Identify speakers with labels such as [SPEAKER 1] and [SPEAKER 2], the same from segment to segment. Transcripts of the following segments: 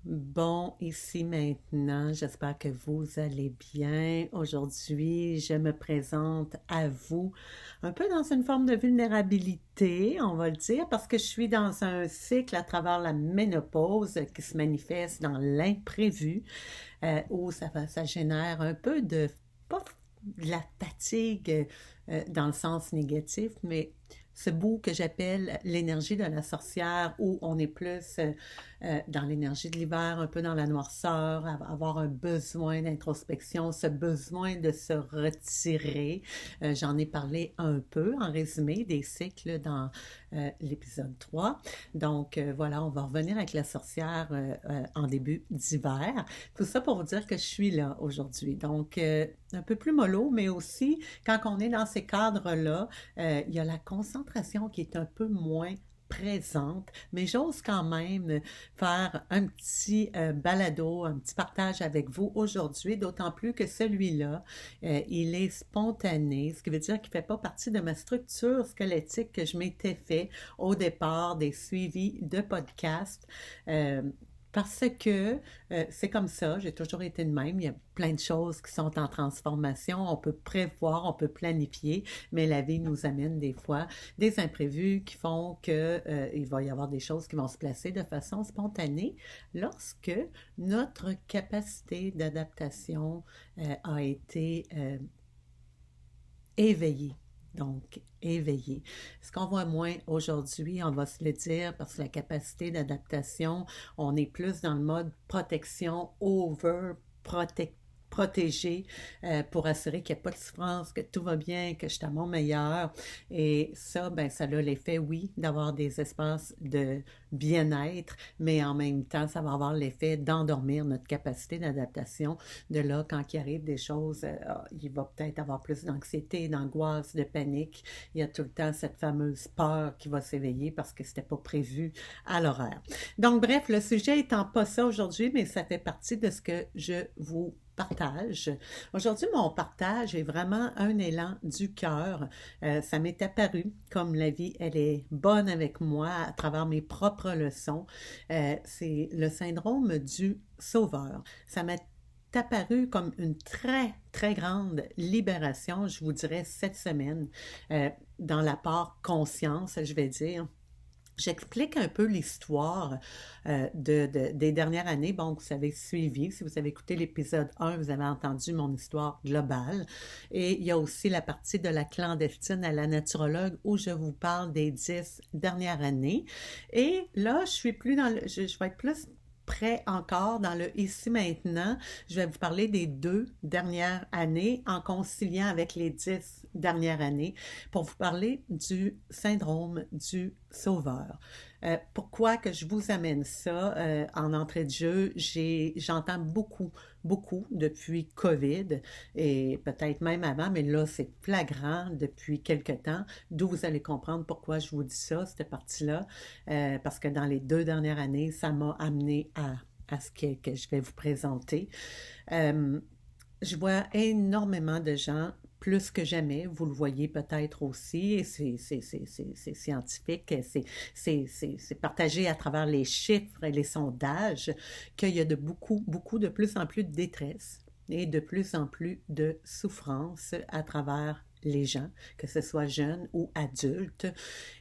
[SPEAKER 1] Bon, ici maintenant, j'espère que vous allez bien. Aujourd'hui, je me présente à vous un peu dans une forme de vulnérabilité, on va le dire, parce que je suis dans un cycle à travers la ménopause qui se manifeste dans l'imprévu, où ça génère un peu de, pas de la fatigue dans le sens négatif, mais ce bout que j'appelle l'énergie de la sorcière, où on est plus dans l'énergie de l'hiver, un peu dans la noirceur, avoir un besoin d'introspection, ce besoin de se retirer. J'en ai parlé un peu en résumé des cycles dans l'épisode 3. Donc voilà, on va revenir avec la sorcière en début d'hiver. Tout ça pour vous dire que je suis là aujourd'hui. Donc un peu plus mollo, mais aussi quand on est dans ces cadres-là, il y a la concentration qui est un peu moins présente, mais j'ose quand même faire un petit balado, un petit partage avec vous aujourd'hui, d'autant plus que celui-là, il est spontané, ce qui veut dire qu'il ne fait pas partie de ma structure squelettique que je m'étais fait au départ des suivis de podcasts. Parce que c'est comme ça, j'ai toujours été de même. Il y a plein de choses qui sont en transformation. On peut prévoir, on peut planifier, mais la vie nous amène des fois des imprévus qui font que il va y avoir des choses qui vont se placer de façon spontanée lorsque notre capacité d'adaptation a été éveillée. Donc, éveillé. Ce qu'on voit moins aujourd'hui, on va se le dire, parce que la capacité d'adaptation, on est plus dans le mode protection, protéger pour assurer qu'il n'y a pas de souffrance, que tout va bien, que je suis à mon meilleur. Et ça, ben, ça a l'effet, oui, d'avoir des espaces de bien-être, mais en même temps, ça va avoir l'effet d'endormir notre capacité d'adaptation. De là, quand il arrive des choses, il va peut-être avoir plus d'anxiété, d'angoisse, de panique. Il y a tout le temps cette fameuse peur qui va s'éveiller parce que c'était pas prévu à l'horaire. Donc, bref, le sujet étant pas ça aujourd'hui, mais ça fait partie de ce que je vous partage. Aujourd'hui, mon partage est vraiment un élan du cœur. Ça m'est apparu comme la vie, elle est bonne avec moi à travers mes propres leçons. C'est le syndrome du sauveur. Ça m'est apparu comme une très, très grande libération, je vous dirais, cette semaine, dans la part conscience, je vais dire. J'explique un peu l'histoire des dernières années. Bon, vous avez suivi, si vous avez écouté l'épisode 1, vous avez entendu mon histoire globale. Et il y a aussi la partie de la clandestine à la naturologue où je vous parle des 10 dernières années. Et là, je suis plus dans je vais être plus prêt encore dans le ici maintenant. Je vais vous parler des 2 dernières années en conciliant avec les 10 dernières années pour vous parler du syndrome du sauveur. Pourquoi que je vous amène ça en entrée de jeu? J'entends beaucoup depuis COVID et peut-être même avant, mais là c'est flagrant depuis quelque temps, d'où vous allez comprendre pourquoi je vous dis ça, cette partie-là, parce que dans les 2 dernières années, ça m'a amené à ce que je vais vous présenter. Euh, je vois énormément de gens, plus que jamais, vous le voyez peut-être aussi, et c'est scientifique, c'est partagé à travers les chiffres et les sondages, qu'il y a beaucoup de plus en plus de détresse et de plus en plus de souffrance à travers les gens, que ce soit jeunes ou adultes.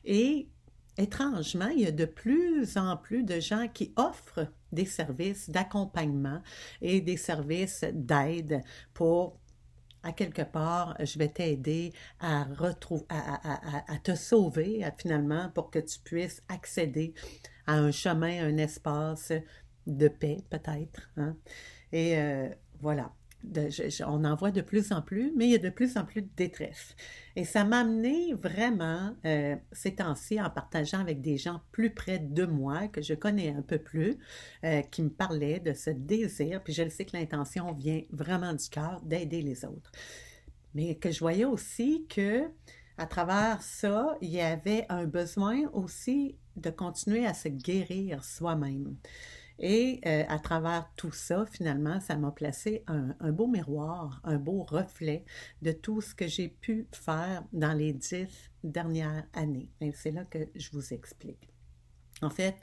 [SPEAKER 1] Et étrangement, il y a de plus en plus de gens qui offrent des services d'accompagnement et des services d'aide pour, à quelque part, je vais t'aider à retrouver, à te sauver finalement pour que tu puisses accéder à un chemin, un espace de paix peut-être. Hein? Et voilà. On en voit de plus en plus, mais il y a de plus en plus de détresse. Et ça m'a amené vraiment, ces temps-ci, en partageant avec des gens plus près de moi, que je connais un peu plus, qui me parlaient de ce désir, puis je le sais que l'intention vient vraiment du cœur, d'aider les autres. Mais que je voyais aussi que, à travers ça, il y avait un besoin aussi de continuer à se guérir soi-même. Et à travers tout ça, finalement, ça m'a placé un beau miroir, un beau reflet de tout ce que j'ai pu faire dans les 10 dernières années. Et c'est là que je vous explique. En fait,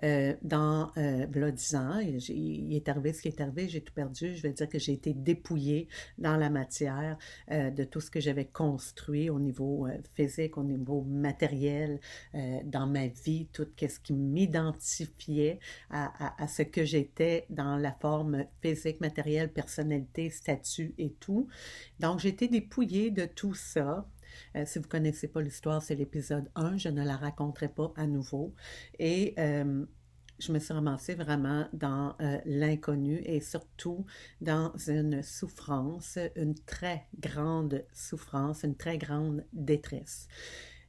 [SPEAKER 1] v'là 10 ans, il est arrivé ce qui est arrivé, j'ai tout perdu. Je vais dire que j'ai été dépouillée dans la matière de tout ce que j'avais construit au niveau physique, au niveau matériel, dans ma vie, tout ce qui m'identifiait à ce que j'étais dans la forme physique, matérielle, personnalité, statut et tout. Donc, j'ai été dépouillée de tout ça. Si vous ne connaissez pas l'histoire, c'est l'épisode 1, je ne la raconterai pas à nouveau. Et je me suis ramassée vraiment dans l'inconnu et surtout dans une souffrance, une très grande souffrance, une très grande détresse.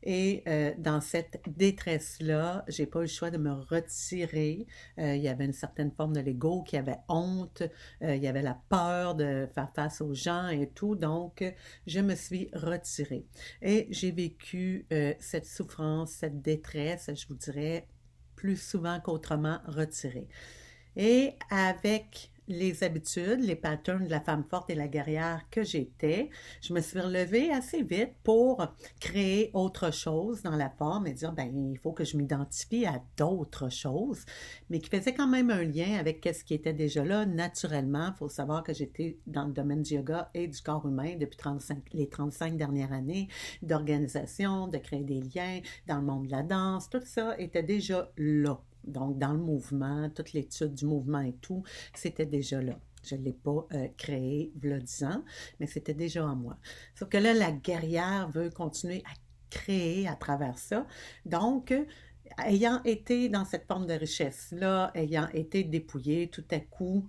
[SPEAKER 1] Et dans cette détresse-là, j'ai pas eu le choix de me retirer. Il y avait une certaine forme de l'ego qui avait honte, il y avait la peur de faire face aux gens et tout. Donc, je me suis retirée. Et j'ai vécu cette souffrance, cette détresse, je vous dirais, plus souvent qu'autrement retirée. Et avec les habitudes, les patterns de la femme forte et la guerrière que j'étais, je me suis relevée assez vite pour créer autre chose dans la forme et dire, ben, il faut que je m'identifie à d'autres choses, mais qui faisaient quand même un lien avec ce qui était déjà là naturellement. Il faut savoir que j'étais dans le domaine du yoga et du corps humain depuis les 35 dernières années, d'organisation, de créer des liens dans le monde de la danse, tout ça était déjà là. Donc, dans le mouvement, toute l'étude du mouvement et tout, c'était déjà là. Je ne l'ai pas créé v'là 10 ans, mais c'était déjà en moi. Sauf que là, la guerrière veut continuer à créer à travers ça. Donc, ayant été dans cette forme de richesse-là, ayant été dépouillée tout à coup,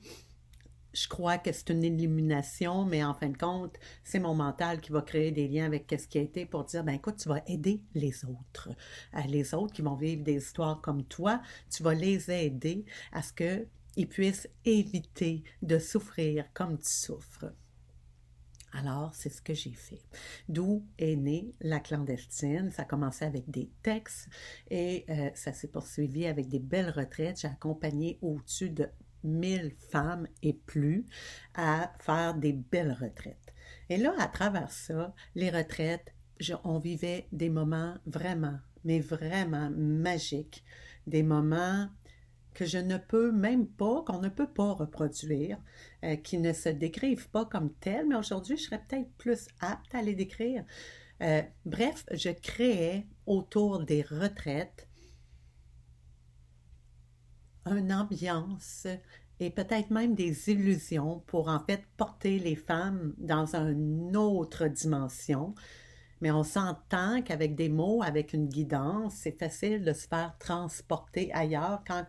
[SPEAKER 1] je crois que c'est une élimination, mais en fin de compte, c'est mon mental qui va créer des liens avec ce qui a été pour dire, ben écoute, tu vas aider les autres. Les autres qui vont vivre des histoires comme toi, tu vas les aider à ce qu'ils puissent éviter de souffrir comme tu souffres. Alors, c'est ce que j'ai fait. D'où est née la clandestine. Ça a commencé avec des textes et ça s'est poursuivi avec des belles retraites. J'ai accompagné au-dessus de 1000 femmes et plus à faire des belles retraites. Et là, à travers ça, les retraites, on vivait des moments vraiment, mais vraiment magiques, des moments que je ne peux même pas, qu'on ne peut pas reproduire, qui ne se décrivent pas comme tels, mais aujourd'hui, je serais peut-être plus apte à les décrire. Bref, je créais autour des retraites une ambiance et peut-être même des illusions pour en fait porter les femmes dans une autre dimension. Mais on s'entend qu'avec des mots, avec une guidance, c'est facile de se faire transporter ailleurs quand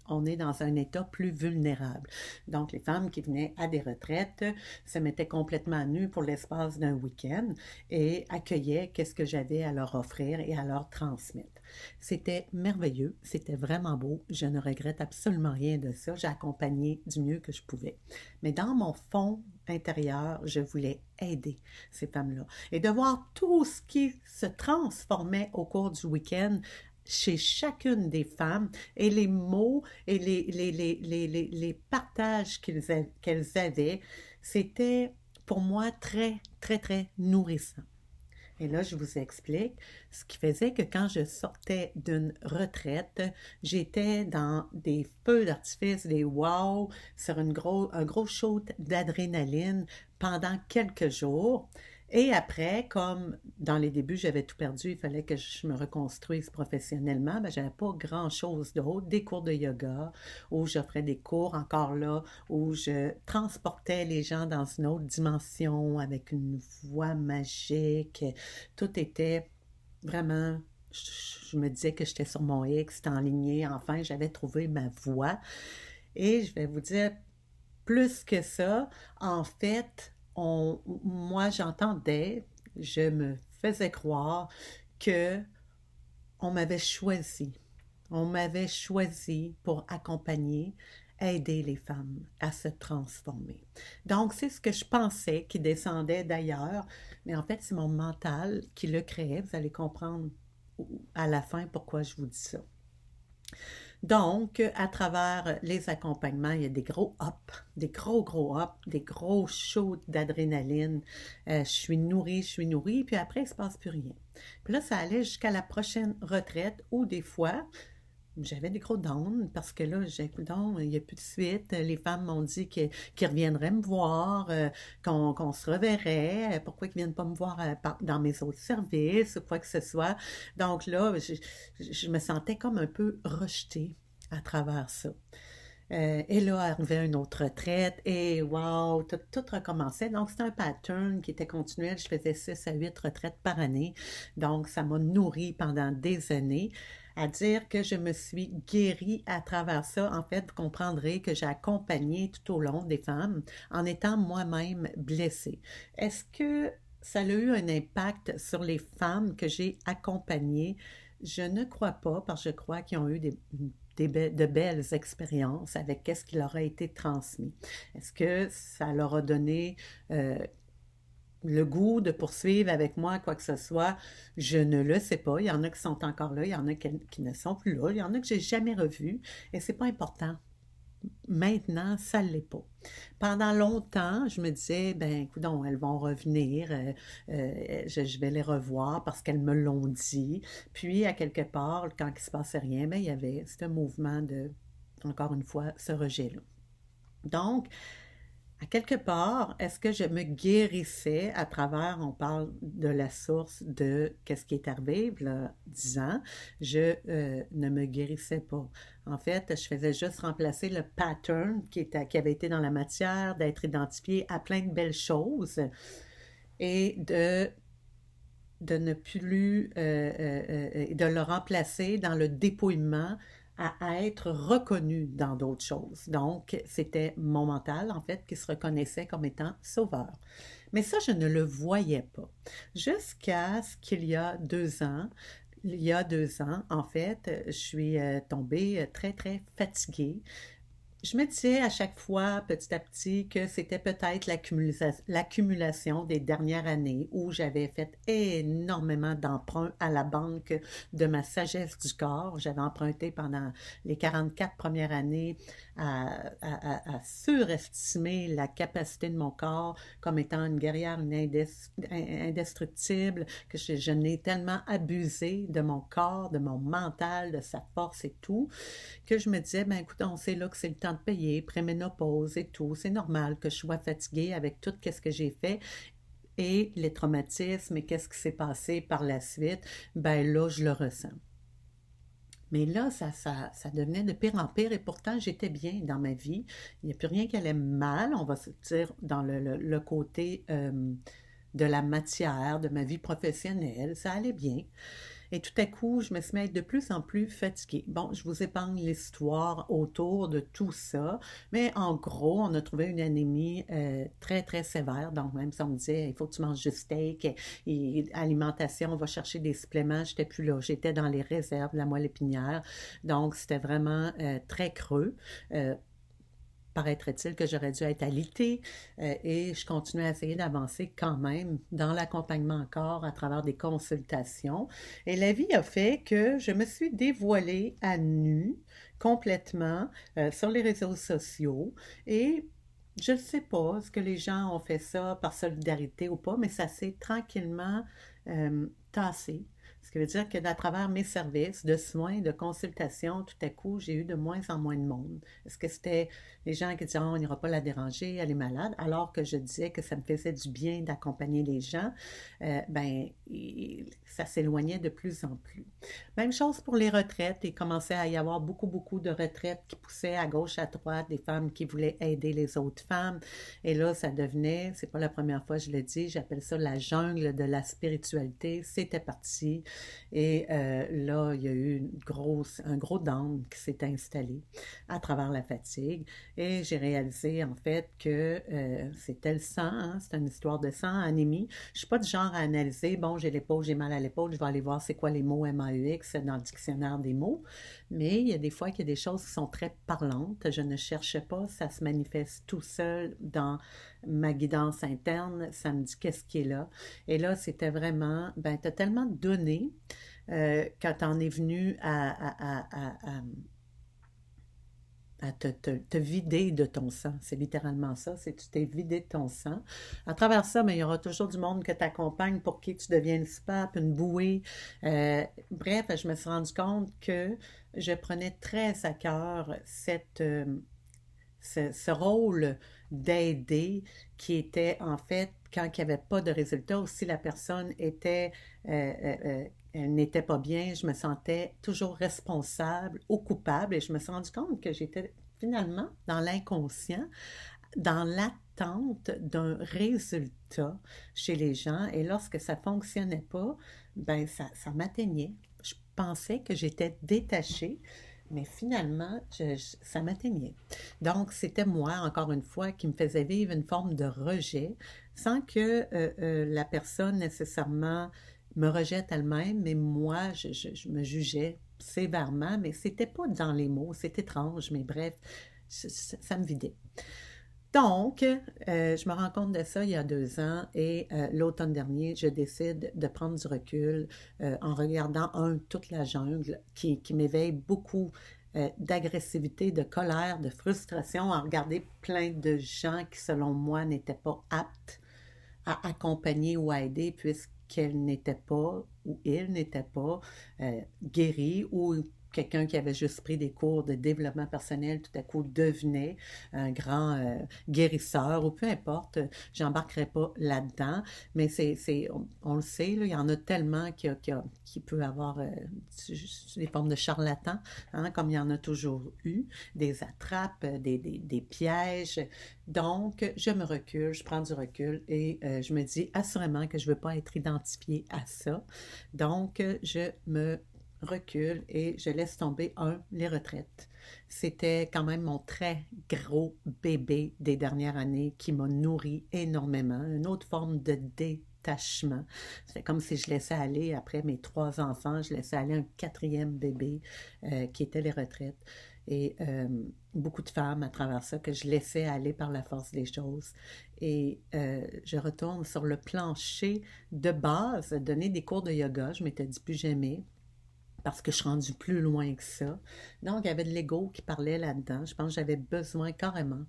[SPEAKER 1] on est dans un état plus vulnérable. Donc, les femmes qui venaient à des retraites se mettaient complètement à nu pour l'espace d'un week-end et accueillaient qu'est-ce que j'avais à leur offrir et à leur transmettre. C'était merveilleux, c'était vraiment beau, je ne regrette absolument rien de ça, j'ai accompagné du mieux que je pouvais. Mais dans mon fond intérieur, je voulais aider ces femmes-là. Et de voir tout ce qui se transformait au cours du week-end chez chacune des femmes et les mots et les partages qu'elles avaient, c'était pour moi très, très, très nourrissant. Et là, je vous explique ce qui faisait que quand je sortais d'une retraite, j'étais dans des feux d'artifice, des wow, sur un gros shoot d'adrénaline pendant quelques jours. Et après, comme dans les débuts, j'avais tout perdu, il fallait que je me reconstruise professionnellement, ben, j'avais pas grand-chose d'autre, des cours de yoga, où j'offrais des cours encore là, où je transportais les gens dans une autre dimension avec une voix magique. Tout était vraiment, je me disais que j'étais sur mon X, c'était enligné, enfin, j'avais trouvé ma voie. Et je vais vous dire, plus que ça, en fait, moi, j'entendais, je me faisais croire que on m'avait choisi. On m'avait choisi pour accompagner, aider les femmes à se transformer. Donc, c'est ce que je pensais qui descendait d'ailleurs, mais en fait, c'est mon mental qui le créait. Vous allez comprendre à la fin pourquoi je vous dis ça. Donc, à travers les accompagnements, il y a des gros hops, des gros hops, des gros shoots d'adrénaline. Je suis nourrie, puis après, il ne se passe plus rien. Puis là, ça allait jusqu'à la prochaine retraite où des fois, j'avais des gros downs parce que là, j'ai dit, non, il n'y a plus de suite. Les femmes m'ont dit qu'ils reviendraient me voir, qu'on se reverrait. Pourquoi ils ne viennent pas me voir dans mes autres services ou quoi que ce soit. Donc là, je me sentais comme un peu rejetée à travers ça. Et là, arrivait une autre retraite et wow, tout recommençait. Donc, c'était un pattern qui était continuel. Je faisais 6 à 8 retraites par année. Donc, ça m'a nourri pendant des années. À dire que je me suis guérie à travers ça, en fait, vous comprendrez que j'ai accompagné tout au long des femmes en étant moi-même blessée. Est-ce que ça a eu un impact sur les femmes que j'ai accompagnées? Je ne crois pas, parce que je crois qu'ils ont eu de belles expériences avec ce qui leur a été transmis. Est-ce que ça leur a donné le goût de poursuivre avec moi quoi que ce soit? Je ne le sais pas. Il y en a qui sont encore là, il y en a qui ne sont plus là, il y en a que j'ai jamais revus et c'est pas important. Maintenant, ça ne l'est pas. Pendant longtemps, je me disais, ben, écoute, elles vont revenir, je vais les revoir parce qu'elles me l'ont dit. Puis, à quelque part, quand il ne se passait rien, ben, il y avait ce mouvement de, encore une fois, ce rejet-là. Donc, à quelque part, est-ce que je me guérissais à travers, on parle de la source de qu'est-ce qui est arrivé, là, 10 ans, je ne me guérissais pas. En fait, je faisais juste remplacer le pattern qui avait été dans la matière, d'être identifié à plein de belles choses et de ne plus, de le remplacer dans le dépouillement à être reconnu dans d'autres choses. Donc, c'était mon mental, en fait, qui se reconnaissait comme étant sauveur. Mais ça, je ne le voyais pas. Jusqu'à ce qu'il y a 2 ans, en fait, je suis tombée très, très fatiguée. Je me disais à chaque fois, petit à petit, que c'était peut-être l'accumulation des dernières années où j'avais fait énormément d'emprunts à la banque de ma sagesse du corps. J'avais emprunté pendant les 44 premières années à surestimer la capacité de mon corps comme étant une guerrière, indestructible, que je n'ai tellement abusé de mon corps, de mon mental, de sa force et tout, que je me disais, ben écoute, on sait là que c'est le temps de payer, préménopause et tout, c'est normal que je sois fatiguée avec tout ce que j'ai fait et les traumatismes et qu'est-ce qui s'est passé par la suite, ben là, je le ressens. Mais là, ça devenait de pire en pire et pourtant, j'étais bien dans ma vie. Il n'y a plus rien qui allait mal, on va se dire, dans le côté de la matière, de ma vie professionnelle. Ça allait bien. Et tout à coup, je me suis mis à être de plus en plus fatiguée. Bon, je vous épargne l'histoire autour de tout ça, mais en gros, on a trouvé une anémie très, très sévère. Donc, même si on me disait, il faut que tu manges du steak et alimentation, on va chercher des suppléments, j'étais plus là. J'étais dans les réserves de la moelle épinière. Donc, c'était vraiment très creux. Paraîtrait-il que j'aurais dû être alitée et je continuais à essayer d'avancer quand même dans l'accompagnement encore à travers des consultations. Et la vie a fait que je me suis dévoilée à nu complètement sur les réseaux sociaux et je ne sais pas, est-ce que les gens ont fait ça par solidarité ou pas, mais ça s'est tranquillement tassé. Ce qui veut dire que à travers mes services de soins, de consultation, tout à coup, j'ai eu de moins en moins de monde. Est-ce que c'était les gens qui disaient, oh, on n'ira pas la déranger, elle est malade, alors que je disais que ça me faisait du bien d'accompagner les gens, ça s'éloignait de plus en plus. Même chose pour les retraites. Il commençait à y avoir beaucoup, beaucoup de retraites qui poussaient à gauche, à droite, des femmes qui voulaient aider les autres femmes. Et là, ça devenait, c'est pas la première fois que je le dis, j'appelle ça la jungle de la spiritualité. C'était parti. Et là, il y a eu un gros down qui s'est installé à travers la fatigue. Et j'ai réalisé en fait que c'était le sang, hein, c'est une histoire de sang, anémie. Je ne suis pas du genre à analyser, bon, j'ai l'épaule, j'ai mal à l'épaule, je vais aller voir c'est quoi les mots MAEX dans le dictionnaire des mots. Mais il y a des fois qu'il y a des choses qui sont très parlantes. Je ne cherche pas, ça se manifeste tout seul dans ma guidance interne, ça me dit qu'est-ce qui est là. Et là, c'était vraiment, ben, tu as tellement donné quand t'en es venu à te vider de ton sang. C'est littéralement ça, c'est tu t'es vidé de ton sang. À travers ça, mais il y aura toujours du monde que tu accompagnes pour qui tu deviens une soupape, une bouée. Bref, je me suis rendu compte que je prenais très à cœur ce rôle d'aider qui était en fait quand il n'y avait pas de résultat ou si la personne était elle n'était pas bien, je me sentais toujours responsable ou coupable et je me suis rendu compte que j'étais finalement dans l'inconscient, dans l'attente d'un résultat chez les gens et lorsque ça ne fonctionnait pas, ben ça m'atteignait. Je pensais que j'étais détachée, mais finalement, ça m'atteignait. Donc, c'était moi, encore une fois, qui me faisait vivre une forme de rejet sans que la personne nécessairement me rejette elle-même, mais moi, je me jugeais sévèrement, mais c'était pas dans les mots, c'est étrange, mais bref, ça me vidait. Donc, je me rends compte de ça il y a 2 ans et l'automne dernier, je décide de prendre du recul en regardant toute la jungle qui m'éveille beaucoup d'agressivité, de colère, de frustration, à regarder plein de gens qui, selon moi, n'étaient pas aptes à accompagner ou à aider puisqu'elle n'était pas ou il n'était pas guéri ou quelqu'un qui avait juste pris des cours de développement personnel tout à coup devenait un grand guérisseur ou peu importe, j'embarquerai pas là-dedans, mais on le sait, là, il y en a tellement qui peut avoir des formes de charlatans, hein, comme il y en a toujours eu, des attrapes, des pièges. Donc, je me recule, je prends du recul et je me dis assurément que je ne veux pas être identifiée à ça. Donc, je me recule et je laisse tomber les retraites. C'était quand même mon très gros bébé des dernières années qui m'a nourri énormément, une autre forme de détachement. C'est comme si je laissais aller, après mes 3 enfants, je laissais aller un 4e bébé qui était les retraites. Et beaucoup de femmes à travers ça que je laissais aller par la force des choses. Et je retourne sur le plancher de base, donner des cours de yoga. Je m'étais dit plus jamais parce que je suis rendue plus loin que ça. Donc, il y avait de l'ego qui parlait là-dedans. Je pense que j'avais besoin carrément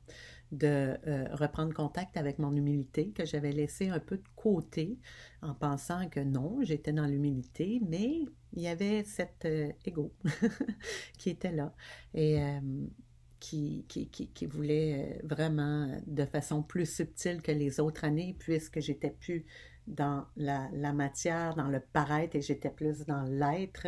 [SPEAKER 1] de reprendre contact avec mon humilité que j'avais laissée un peu de côté en pensant que non, j'étais dans l'humilité, mais il y avait cet ego qui était là et qui voulait vraiment de façon plus subtile que les autres années puisque j'étais plus dans la matière, dans le paraître et j'étais plus dans l'être,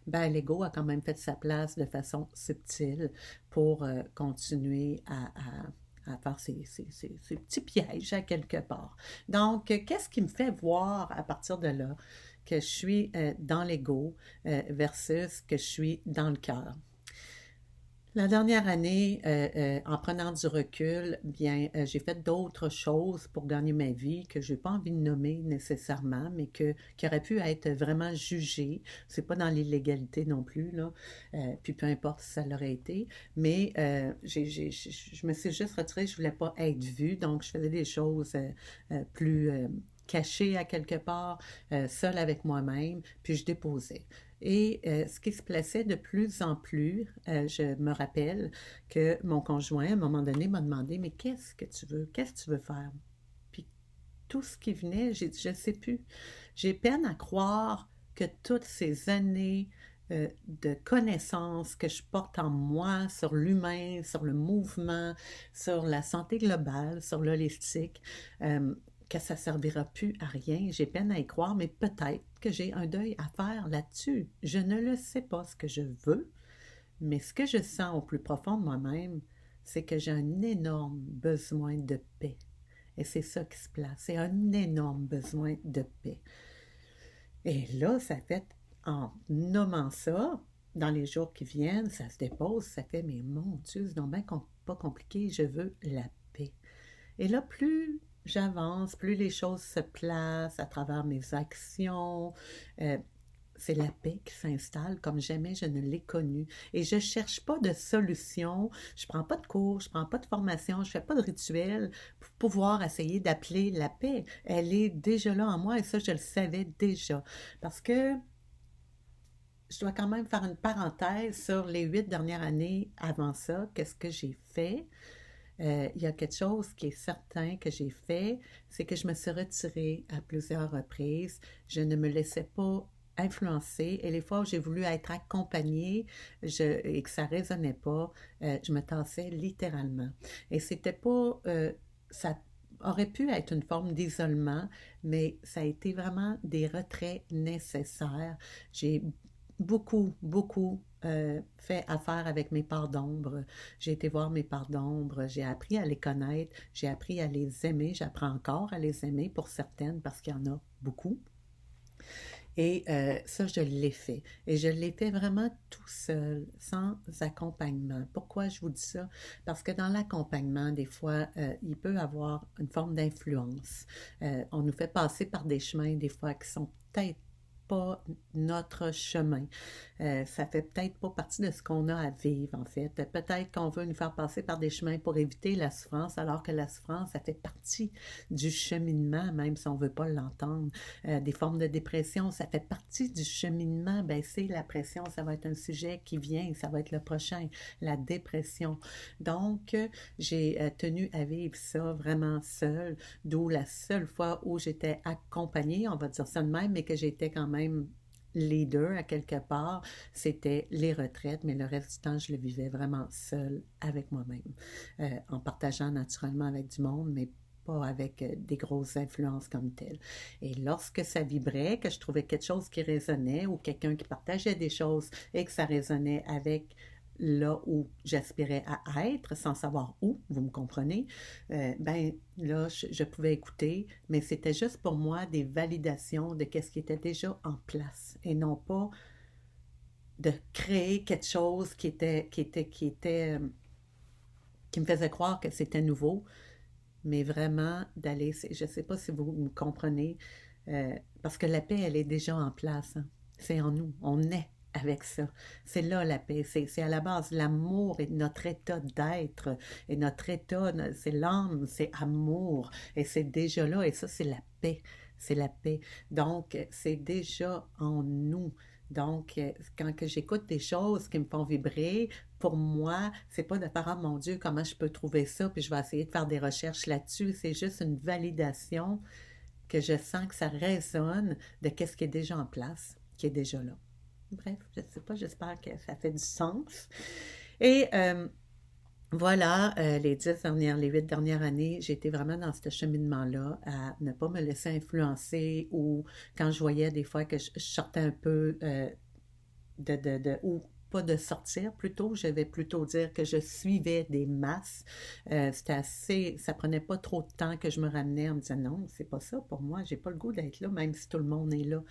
[SPEAKER 1] ben l'ego a quand même fait sa place de façon subtile pour continuer à faire ces petits pièges à quelque part. Donc, qu'est-ce qui me fait voir à partir de là que je suis dans l'ego versus que je suis dans le cœur? La dernière année, en prenant du recul, bien, j'ai fait d'autres choses pour gagner ma vie que je n'ai pas envie de nommer nécessairement, mais qui auraient pu être vraiment jugées. C'est pas dans l'illégalité non plus, là. Puis peu importe si ça l'aurait été. Mais je me suis juste retirée, je voulais pas être vue, donc je faisais des choses plus cachées à quelque part, seule avec moi-même, puis je déposais. Et ce qui se plaçait de plus en plus, je me rappelle que mon conjoint, à un moment donné, m'a demandé, mais qu'est-ce que tu veux? Qu'est-ce que tu veux faire? Puis tout ce qui venait, j'ai dit, je ne sais plus. J'ai peine à croire que toutes ces années de connaissances que je porte en moi sur l'humain, sur le mouvement, sur la santé globale, sur l'holistique, que ça ne servira plus à rien. J'ai peine à y croire, mais peut-être que j'ai un deuil à faire là-dessus. Je ne le sais pas ce que je veux, mais ce que je sens au plus profond de moi-même, c'est que j'ai un énorme besoin de paix. Et c'est ça qui se place. C'est un énorme besoin de paix. Et là, ça fait, en nommant ça, dans les jours qui viennent, ça se dépose, ça fait, mais mon Dieu, c'est donc bien pas compliqué, je veux la paix. Et là, plus j'avance, plus les choses se placent à travers mes actions. C'est la paix qui s'installe comme jamais je ne l'ai connue. Et je ne cherche pas de solution, je ne prends pas de cours, je ne prends pas de formation, je ne fais pas de rituel pour pouvoir essayer d'appeler la paix. Elle est déjà là en moi et ça, je le savais déjà. Parce que je dois quand même faire une parenthèse sur les 8 dernières années avant ça. Qu'est-ce que j'ai fait? Il y a quelque chose qui est certain que j'ai fait, c'est que je me suis retirée à plusieurs reprises. Je ne me laissais pas influencer et les fois où j'ai voulu être accompagnée et que ça ne résonnait pas, je me tassais littéralement. Et c'était pas... ça aurait pu être une forme d'isolement, mais ça a été vraiment des retraits nécessaires. J'ai beaucoup fait affaire avec mes parts d'ombre. J'ai été voir mes parts d'ombre, j'ai appris à les connaître, j'ai appris à les aimer, j'apprends encore à les aimer pour certaines parce qu'il y en a beaucoup. Et ça, je l'ai fait. Et je l'ai fait vraiment tout seul, sans accompagnement. Pourquoi je vous dis ça? Parce que dans l'accompagnement, des fois, il peut avoir une forme d'influence. On nous fait passer par des chemins, des fois, qui sont peut-être pas notre chemin. Ça fait peut-être pas partie de ce qu'on a à vivre, en fait. Peut-être qu'on veut nous faire passer par des chemins pour éviter la souffrance, alors que la souffrance, ça fait partie du cheminement, même si on veut pas l'entendre. Des formes de dépression, ça fait partie du cheminement. Baisser la pression, ça va être un sujet qui vient, ça va être le prochain, la dépression. Donc, j'ai tenu à vivre ça vraiment seule, d'où la seule fois où j'étais accompagnée, on va dire ça de même, mais que j'étais quand même leader à quelque part, c'était les retraites, mais le reste du temps, je le vivais vraiment seule avec moi-même, en partageant naturellement avec du monde, mais pas avec des grosses influences comme telles. Et lorsque ça vibrait, que je trouvais quelque chose qui résonnait ou quelqu'un qui partageait des choses et que ça résonnait avec là où j'aspirais à être, sans savoir où, vous me comprenez, ben là, je pouvais écouter, mais c'était juste pour moi des validations de ce qui était déjà en place et non pas de créer quelque chose qui me faisait croire que c'était nouveau, mais vraiment d'aller, je ne sais pas si vous me comprenez, parce que la paix, elle est déjà en place, hein. C'est en nous, on est avec ça. C'est là la paix, c'est à la base. L'amour est notre état d'être, et notre état, c'est l'âme, c'est amour, et c'est déjà là, et ça, c'est la paix. C'est la paix. Donc, c'est déjà en nous. Donc, quand que j'écoute des choses qui me font vibrer, pour moi, c'est pas de faire, oh mon Dieu, comment je peux trouver ça, puis je vais essayer de faire des recherches là-dessus. C'est juste une validation que je sens que ça résonne de qu'est-ce qui est déjà en place, qui est déjà là. Bref, je ne sais pas, j'espère que ça fait du sens. Et voilà, les 8 dernières années, j'ai été vraiment dans ce cheminement-là, à ne pas me laisser influencer ou quand je voyais des fois que je sortais un peu ou pas de sortir plutôt, je vais plutôt dire que je suivais des masses. C'était assez, ça prenait pas trop de temps que je me ramenais en me disant non, c'est pas ça pour moi, j'ai pas le goût d'être là, même si tout le monde est là.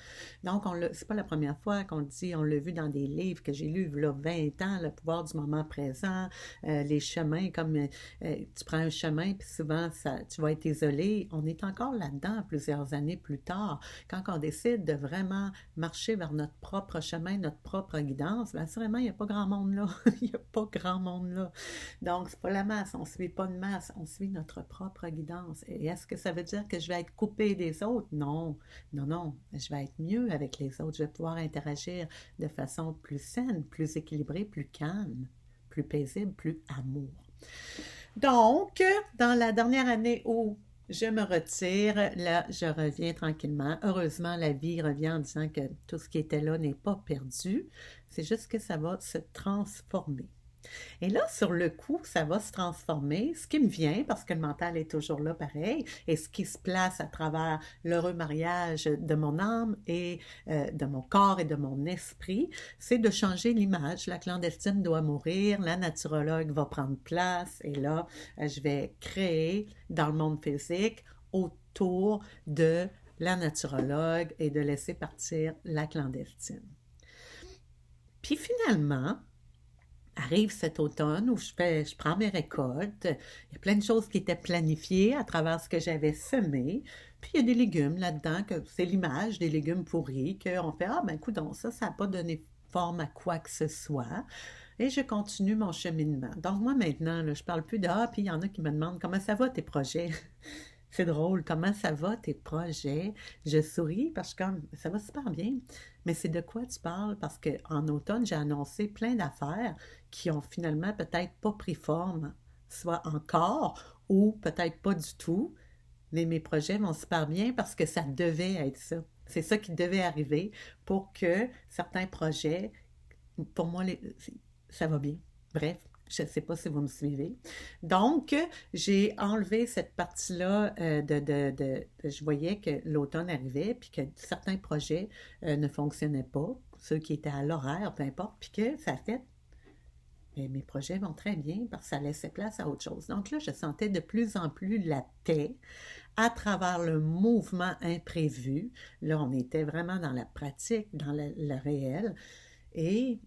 [SPEAKER 1] Donc, c'est pas la première fois qu'on le dit, on l'a vu dans des livres que j'ai lus là 20 ans, le pouvoir du moment présent, les chemins, comme tu prends un chemin, puis souvent tu vas être isolé. On est encore là-dedans plusieurs années plus tard. Quand on décide de vraiment marcher vers notre propre chemin, notre propre guidance, bien, assurément, il n'y a pas grand monde là. Il n'y a pas grand monde là. Donc, c'est pas la masse. On ne suit pas de masse. On suit notre propre guidance. Et est-ce que ça veut dire que je vais être coupée des autres? Non. Non, non. Je vais être mieux avec les autres. Je vais pouvoir interagir de façon plus saine, plus équilibrée, plus calme, plus paisible, plus amour. Donc, dans la dernière année où je me retire, là, je reviens tranquillement. Heureusement, la vie revient en disant que tout ce qui était là n'est pas perdu. C'est juste que ça va se transformer. Et là, sur le coup, ça va se transformer. Ce qui me vient, parce que le mental est toujours là pareil, et ce qui se place à travers l'heureux mariage de mon âme et de mon corps et de mon esprit, c'est de changer l'image. La clandestine doit mourir, la naturologue va prendre place, et là, je vais créer dans le monde physique autour de la naturologue et de laisser partir la clandestine. Puis finalement, arrive cet automne où je prends mes récoltes. Il y a plein de choses qui étaient planifiées à travers ce que j'avais semé. Puis il y a des légumes là-dedans, que c'est l'image des légumes pourris, qu'on fait, ah ben coudonc, ça n'a pas donné forme à quoi que ce soit. Et je continue mon cheminement. Donc moi maintenant, là, je parle plus de, ah, puis il y en a qui me demandent, comment ça va tes projets? C'est drôle, comment ça va tes projets? Je souris parce que comme ça va super bien. Mais c'est de quoi tu parles? Parce qu'en automne, j'ai annoncé plein d'affaires qui ont finalement peut-être pas pris forme, soit encore ou peut-être pas du tout. Mais mes projets vont super bien parce que ça devait être ça. C'est ça qui devait arriver pour que certains projets, pour moi, ça va bien. Bref, je ne sais pas si vous me suivez. Donc, j'ai enlevé cette partie-là je voyais que l'automne arrivait, puis que certains projets ne fonctionnaient pas, ceux qui étaient à l'horaire, peu importe, puis que ça a fait, mais mes projets vont très bien parce que ça laissait place à autre chose. Donc là, je sentais de plus en plus la paix à travers le mouvement imprévu. Là, on était vraiment dans la pratique, dans le réel. Et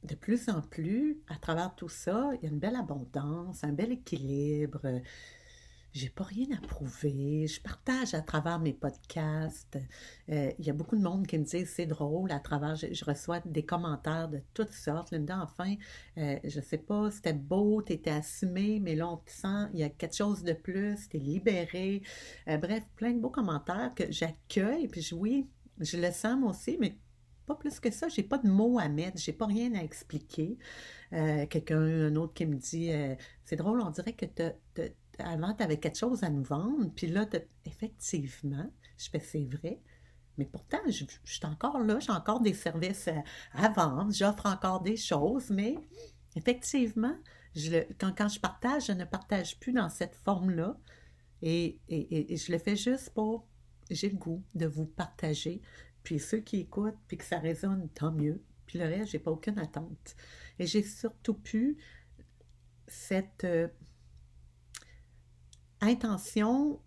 [SPEAKER 1] de plus en plus, à travers tout ça, il y a une belle abondance, un bel équilibre. J'ai pas rien à prouver. Je partage à travers mes podcasts. Il y a beaucoup de monde qui me dit c'est drôle à travers. Je reçois des commentaires de toutes sortes. Linda, enfin, je sais pas, c'était beau, t'étais assumé, mais là on te sent, il y a quelque chose de plus, t'es libéré. Bref, plein de beaux commentaires que j'accueille. Puis oui, je le sens moi aussi, mais pas plus que ça. J'ai pas de mots à mettre, j'ai pas rien à expliquer. Un autre qui me dit c'est drôle, on dirait que avant, tu avais quelque chose à nous vendre, puis là, effectivement, je fais c'est vrai, mais pourtant, je suis encore là, j'ai encore des services à vendre, j'offre encore des choses, mais effectivement, quand je partage, je ne partage plus dans cette forme-là, et je le fais juste pour, j'ai le goût de vous partager, puis ceux qui écoutent, puis que ça résonne, tant mieux, puis le reste, j'ai pas aucune attente. Et j'ai surtout pu cette intention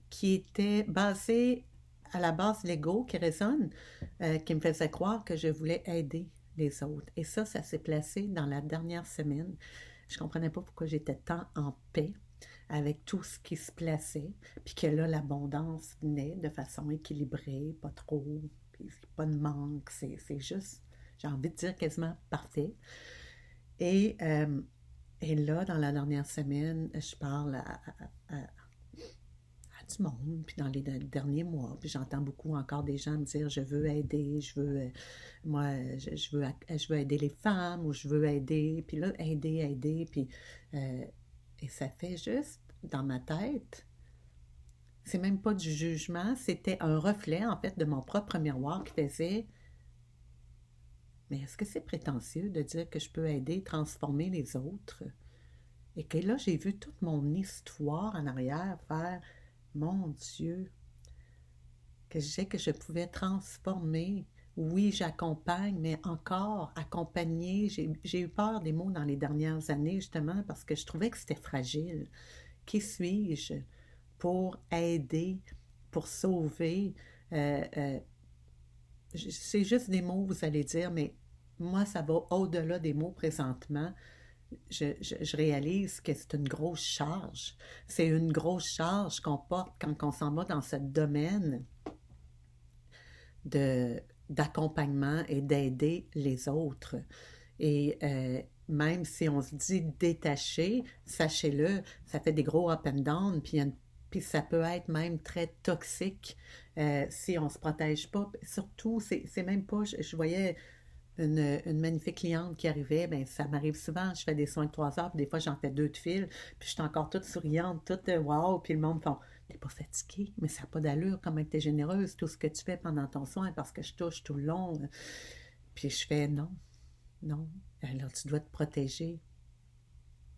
[SPEAKER 1] qui était basée à la base de l'ego qui résonne, qui me faisait croire que je voulais aider les autres. Et ça s'est placé dans la dernière semaine. Je ne comprenais pas pourquoi j'étais tant en paix avec tout ce qui se plaçait, puis que là, l'abondance venait de façon équilibrée, pas trop, puis pas de manque, c'est juste, j'ai envie de dire quasiment parfait. Et, euh, et là, dans la dernière semaine, je parle à du monde, puis dans les derniers mois, puis j'entends beaucoup encore des gens me dire je veux aider, je veux aider les femmes, ou je veux aider, puis là, aider, puis euh, et ça fait juste dans ma tête, c'est même pas du jugement, c'était un reflet en fait de mon propre miroir qui faisait mais est-ce que c'est prétentieux de dire que je peux aider, transformer les autres? Et que là, j'ai vu toute mon histoire en arrière faire mon Dieu, que je sais que je pouvais transformer. Oui, j'accompagne, mais encore accompagner. J'ai eu peur des mots dans les dernières années, justement, parce que je trouvais que c'était fragile. Qui suis-je pour aider, pour sauver? Euh, euh, c'est juste des mots, vous allez dire, mais moi, ça va au-delà des mots présentement. Je réalise que c'est une grosse charge. C'est une grosse charge qu'on porte quand on s'en va dans ce domaine de, d'accompagnement et d'aider les autres. Et même si on se dit détaché, sachez-le, ça fait des gros up and down, puis ça peut être même très toxique si on ne se protège pas. Surtout, c'est même pas, je voyais une magnifique cliente qui arrivait, ben ça m'arrive souvent, je fais des soins de 3 heures, puis des fois j'en fais 2 de fil, puis je suis encore toute souriante, toute wow, puis le monde fait t'es pas fatiguée, mais ça n'a pas d'allure, comment t'es généreuse, tout ce que tu fais pendant ton soin, parce que je touche tout le long. Puis je fais non, non, alors tu dois te protéger.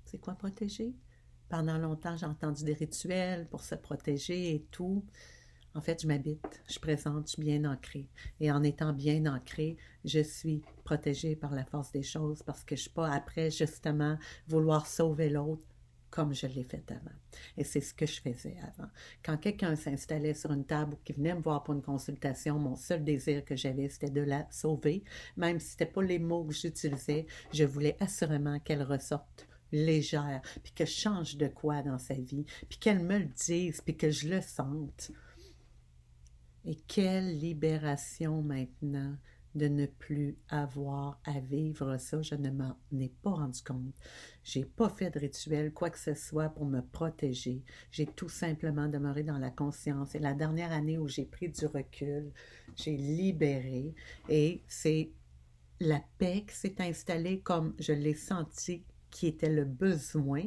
[SPEAKER 1] C'est quoi protéger? Pendant longtemps, j'ai entendu des rituels pour se protéger et tout. En fait, je m'habite, je suis présente, je suis bien ancrée. Et en étant bien ancrée, je suis protégée par la force des choses parce que je ne suis pas après, justement, vouloir sauver l'autre comme je l'ai fait avant. Et c'est ce que je faisais avant. Quand quelqu'un s'installait sur une table ou qui venait me voir pour une consultation, mon seul désir que j'avais, c'était de la sauver. Même si ce n'était pas les mots que j'utilisais, je voulais assurément qu'elle ressorte légère, puis que je change de quoi dans sa vie, puis qu'elle me le dise, puis que je le sente. Et quelle libération maintenant de ne plus avoir à vivre ça. Je ne m'en ai pas rendu compte. J'ai pas fait de rituel, quoi que ce soit pour me protéger. J'ai tout simplement demeuré dans la conscience. Et la dernière année où j'ai pris du recul, j'ai libéré et c'est la paix qui s'est installée comme je l'ai senti qui était le besoin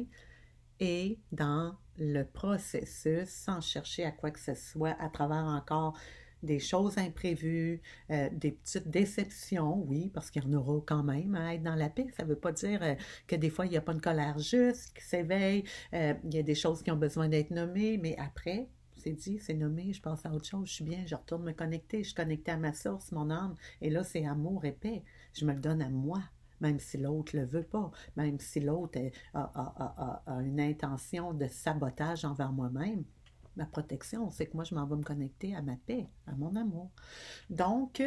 [SPEAKER 1] et dans le processus, sans chercher à quoi que ce soit, à travers encore des choses imprévues, des petites déceptions, oui, parce qu'il y en aura quand même à être dans la paix. Ça ne veut pas dire que des fois, il n'y a pas une colère juste qui s'éveille, il y a des choses qui ont besoin d'être nommées, mais après, c'est dit, c'est nommé, je passe à autre chose, je suis bien, je retourne me connecter, je suis connectée à ma source, mon âme, et là, c'est amour et paix. Je me le donne à moi, même si l'autre ne le veut pas, même si l'autre a une intention de sabotage envers moi-même. Ma protection, c'est que moi, je m'en vais me connecter à ma paix, à mon amour. Donc,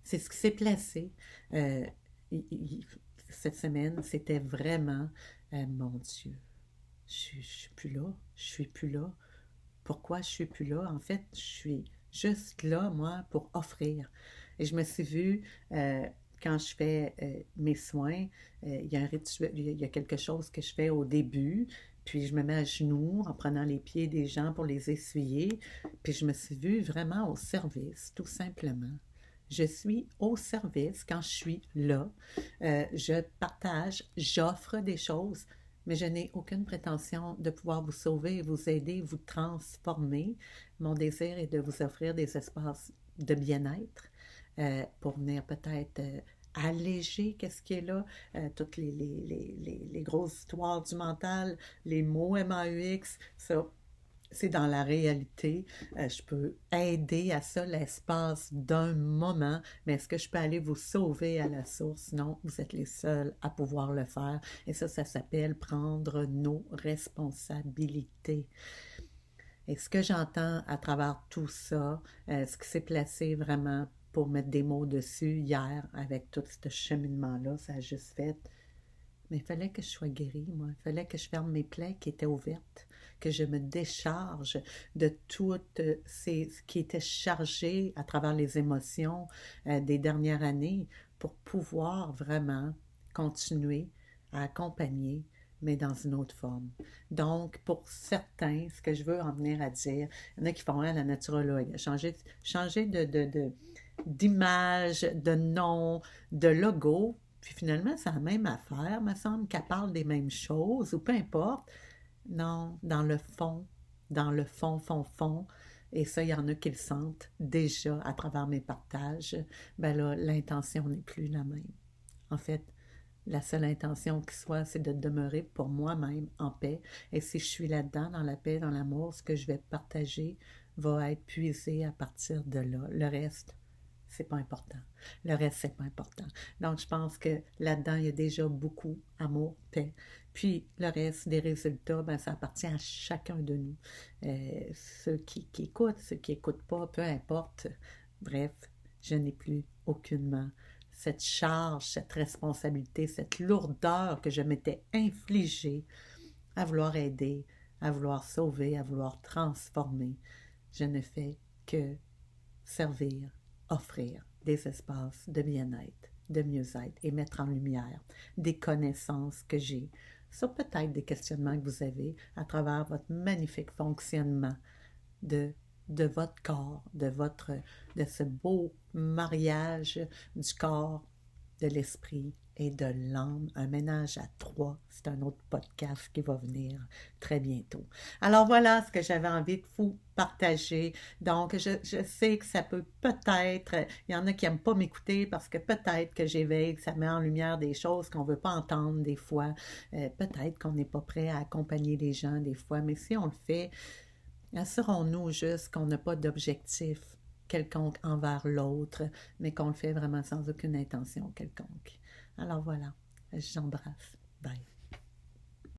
[SPEAKER 1] c'est ce qui s'est placé. Euh, cette semaine, c'était vraiment, mon Dieu, je suis plus là, je suis plus là. Pourquoi je suis plus là? En fait, je suis juste là, moi, pour offrir. Et je me suis vue, quand je fais mes soins, il y a un rituel, il y a quelque chose que je fais au début, puis je me mets à genoux en prenant les pieds des gens pour les essuyer, puis je me suis vue vraiment au service, tout simplement. Je suis au service quand je suis là. Je partage, j'offre des choses, mais je n'ai aucune prétention de pouvoir vous sauver, vous aider, vous transformer. Mon désir est de vous offrir des espaces de bien-être pour venir peut-être alléger qu'est-ce qui est là, toutes les grosses histoires du mental, les mots MAUX, ça, c'est dans la réalité. Je peux aider à ça l'espace d'un moment, mais est-ce que je peux aller vous sauver à la source? Non, vous êtes les seuls à pouvoir le faire. Et ça s'appelle prendre nos responsabilités. Et ce que j'entends à travers tout ça, ce qui s'est placé vraiment pour mettre des mots dessus hier avec tout ce cheminement-là, ça a juste fait. Mais il fallait que je sois guérie, moi. Il fallait que je ferme mes plaies qui étaient ouvertes, que je me décharge de tout ce qui était chargé à travers les émotions des dernières années pour pouvoir vraiment continuer à accompagner, mais dans une autre forme. Donc, pour certains, ce que je veux en venir à dire, il y en a qui font la naturologue, changer d'image, de nom, de logo, puis finalement, c'est la même affaire, me semble qu'elle parle des mêmes choses, ou peu importe. Non, dans le fond, et ça, il y en a qui le sentent déjà à travers mes partages, ben là, l'intention n'est plus la même. En fait, la seule intention qui soit, c'est de demeurer pour moi-même en paix. Et si je suis là-dedans, dans la paix, dans l'amour, ce que je vais partager va être puisé à partir de là. Le reste, c'est pas important. Le reste, c'est pas important. Donc, je pense que là-dedans, il y a déjà beaucoup amour, paix. Puis, le reste des résultats, ben, ça appartient à chacun de nous. Ceux qui écoutent, ceux qui n'écoutent pas, peu importe. Bref, je n'ai plus aucunement cette charge, cette responsabilité, cette lourdeur que je m'étais infligée à vouloir aider, à vouloir sauver, à vouloir transformer. Je ne fais que servir, offrir des espaces de bien-être, de mieux-être et mettre en lumière des connaissances que j'ai sur peut-être des questionnements que vous avez à travers votre magnifique fonctionnement de votre corps, de ce beau mariage du corps, de l'esprit et de l'âme, un ménage à trois. C'est un autre podcast qui va venir très bientôt. Alors voilà ce que j'avais envie de vous partager. Donc, je sais que ça peut peut-être, il y en a qui n'aiment pas m'écouter parce que peut-être que j'éveille, que ça met en lumière des choses qu'on ne veut pas entendre des fois. Peut-être qu'on n'est pas prêt à accompagner les gens des fois, mais si on le fait, assurons-nous juste qu'on n'a pas d'objectif quelconque envers l'autre, mais qu'on le fait vraiment sans aucune intention quelconque. Alors voilà, j'embrasse. Bye.